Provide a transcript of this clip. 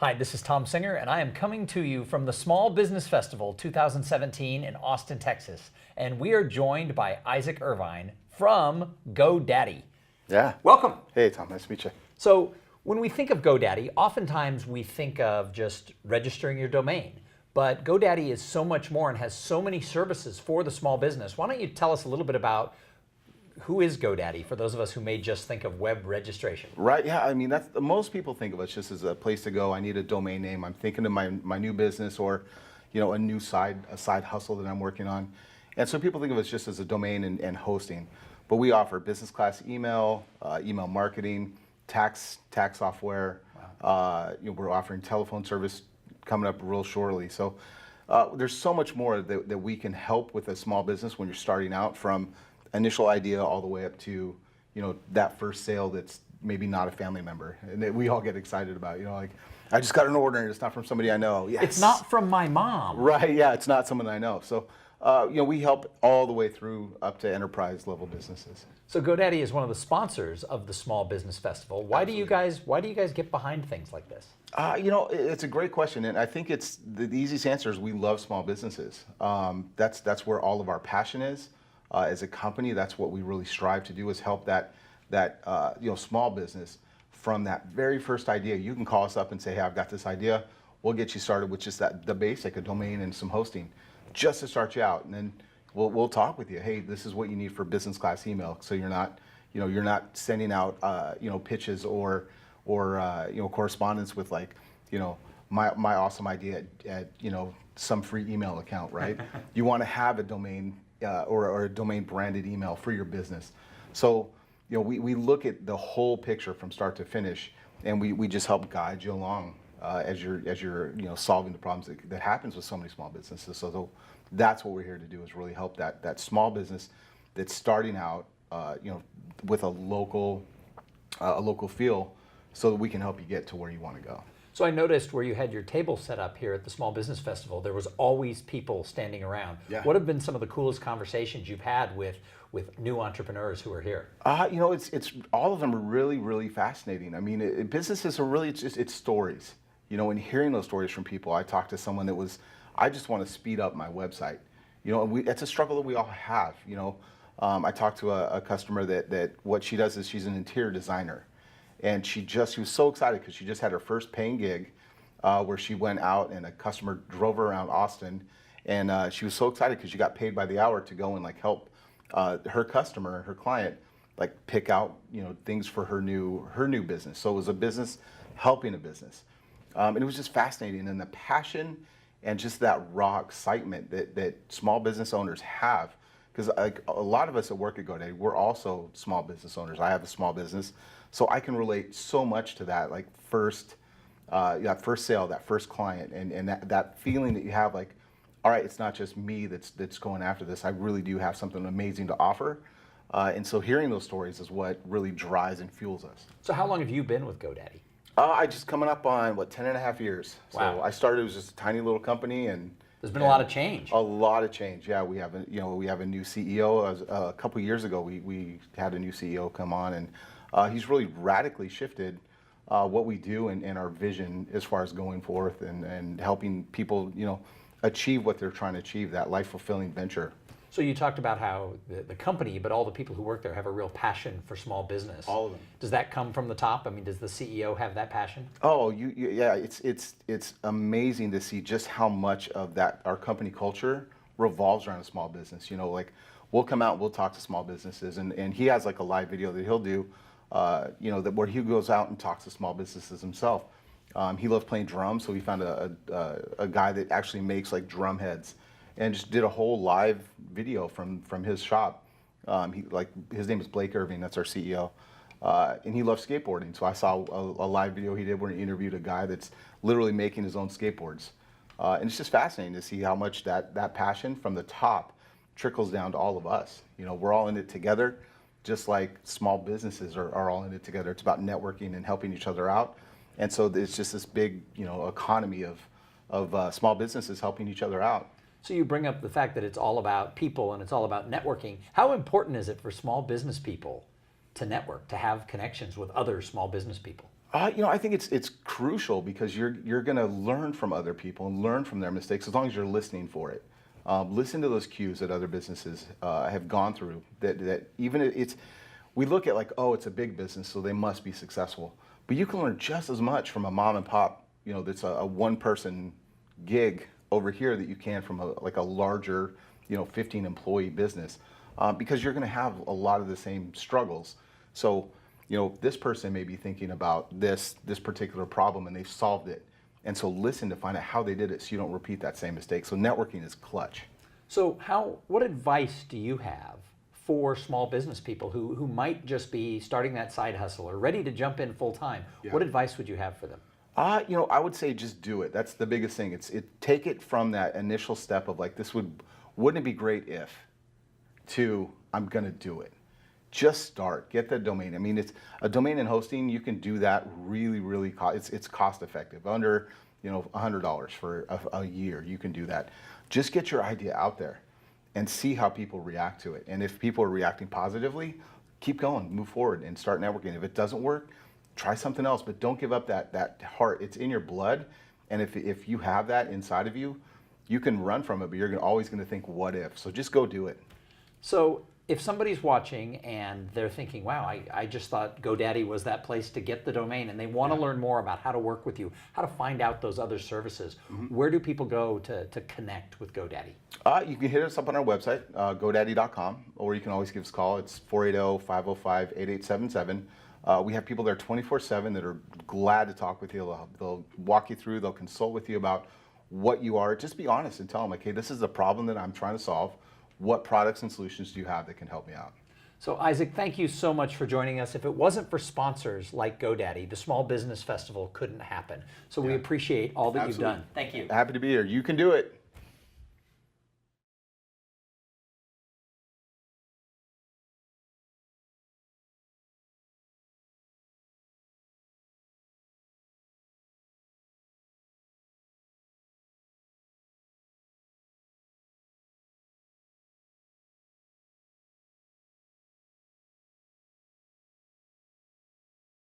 Hi, this is Tom Singer, and I am coming to you from the Small Business Festival 2017 in Austin, Texas. And we are joined by Isaac Irvine from GoDaddy. Yeah. Welcome. Hey, Tom. Nice to meet you. So when we think of GoDaddy, oftentimes we think of just registering your domain. But GoDaddy is so much more and has so many services for the small business. Why don't you tell us a little bit about who is GoDaddy for those of us who may just think of web registration? Right. Yeah. I mean, that's most people think of us just as a place to go. I need a domain name. I'm thinking of my new business or, a new side hustle that I'm working on. And so people think of us just as a domain and hosting. But we offer business class email, email marketing, tax software. Wow. We're offering telephone service coming up real shortly. So there's so much more that we can help with a small business when you're starting out, from initial idea all the way up to, that first sale that's maybe not a family member, and that we all get excited about. Like, I just got an order and it's not from somebody I know. Yes. It's not from my mom. Right. Yeah. It's not someone I know. So, we help all the way through up to enterprise level businesses. So GoDaddy is one of the sponsors of the Small Business Festival. Why do you guys get behind things like this? It's a great question, and I think it's the easiest answer is we love small businesses. That's where all of our passion is. As a company, that's what we really strive to do, is help that small business from that very first idea. You can call us up and say, hey, I've got this idea. We'll get you started with just the basic, a domain and some hosting, just to start you out. And then we'll talk with you. Hey, this is what you need for business class email. So you're not sending out pitches or correspondence with my awesome idea at some free email account, right? You want to have a domain or a domain branded email for your business. So we look at the whole picture from start to finish, and we just help guide you along as you're solving the problems that happens with so many small businesses. So that's what we're here to do, is really help that small business that's starting out with a local feel, so that we can help you get to where you want to go. So I noticed where you had your table set up here at the Small Business Festival, there was always people standing around. Yeah. What have been some of the coolest conversations you've had with new entrepreneurs who are here? It's all of them are really, really fascinating. I mean, businesses are really it's stories. And hearing those stories from people. I talked to someone that was, I just want to speed up my website. And it's a struggle that we all have. I talked to a customer that what she does is she's an interior designer. And she was so excited because she just had her first paying gig where she went out and a customer drove her around Austin. And she was so excited because she got paid by the hour to go and help her customer, her client, pick out things for her new business. So it was a business helping a business. And it was just fascinating. And the passion and just that raw excitement that small business owners have. Because a lot of us that work at GoDaddy, we're also small business owners. I have a small business. So I can relate so much to that, that first sale, that first client, and that feeling that you have, all right, it's not just me that's going after this. I really do have something amazing to offer. And so hearing those stories is what really drives and fuels us. So how long have you been with GoDaddy? I just coming up on, 10.5 years. Wow. So I started, it was just a tiny little company, and there's been a lot of change. A lot of change. Yeah, we have a new CEO. A couple years ago, we had a new CEO come on, and he's really radically shifted what we do and our vision as far as going forth and helping people, achieve what they're trying to achieve, that life-fulfilling venture. So you talked about how the company, but all the people who work there have a real passion for small business. All of them. Does that come from the top? I mean, does the CEO have that passion? Oh, yeah. It's amazing to see just how much of that our company culture revolves around a small business. We'll come out and we'll talk to small businesses, and he has a live video that he'll do. Where he goes out and talks to small businesses himself. He loves playing drums, so he found a guy that actually makes drum heads, and just did a whole live video from his shop. His name is Irvine, that's our CEO, and he loves skateboarding. So I saw a live video he did where he interviewed a guy that's literally making his own skateboards, and it's just fascinating to see how much that passion from the top trickles down to all of us. We're all in it together. Just like small businesses are all in it together. It's about networking and helping each other out. And so it's just this big, economy of small businesses helping each other out. So you bring up the fact that it's all about people and it's all about networking. How important is it for small business people to network, to have connections with other small business people? I think it's crucial because you're going to learn from other people and learn from their mistakes as long as you're listening for it. Listen to those cues that other businesses have gone through. That even we look at like, oh, it's a big business, so they must be successful. But you can learn just as much from a mom and pop, that's a one-person gig over here that you can from a larger, 15 employee business, because you're going to have a lot of the same struggles. So, this person may be thinking about this particular problem and they've solved it. And so listen to find out how they did it so you don't repeat that same mistake. So networking is clutch. So what advice do you have for small business people who might just be starting that side hustle or ready to jump in full time? Yeah. What advice would you have for them? I would say just do it. That's the biggest thing. Take it from that initial step of like, wouldn't it be great if, to I'm going to do it. Just start, get the domain. I mean, it's a domain and hosting. You can do that really, really. It's cost effective, under $100 for a year. You can do that. Just get your idea out there, and see how people react to it. And if people are reacting positively, keep going, move forward, and start networking. If it doesn't work, try something else. But don't give up that heart. It's in your blood, and if you have that inside of you, you can run from it. But you're always going to think, what if? So just go do it. So if somebody's watching and they're thinking, wow, I just thought GoDaddy was that place to get the domain, and they want to learn more about how to work with you, how to find out those other services, where do people go to connect with GoDaddy? You can hit us up on our website, GoDaddy.com, or you can always give us a call. It's 480-505-8877. We have people there 24/7 that are glad to talk with you. They'll walk you through, they'll consult with you about what you are. Just be honest and tell them, like, hey, this is the problem that I'm trying to solve. What products and solutions do you have that can help me out? So Isaac, thank you so much for joining us. If it wasn't for sponsors like GoDaddy, the Small Business Festival couldn't happen. So we appreciate all that you've done. Thank you. Happy to be here. You can do it.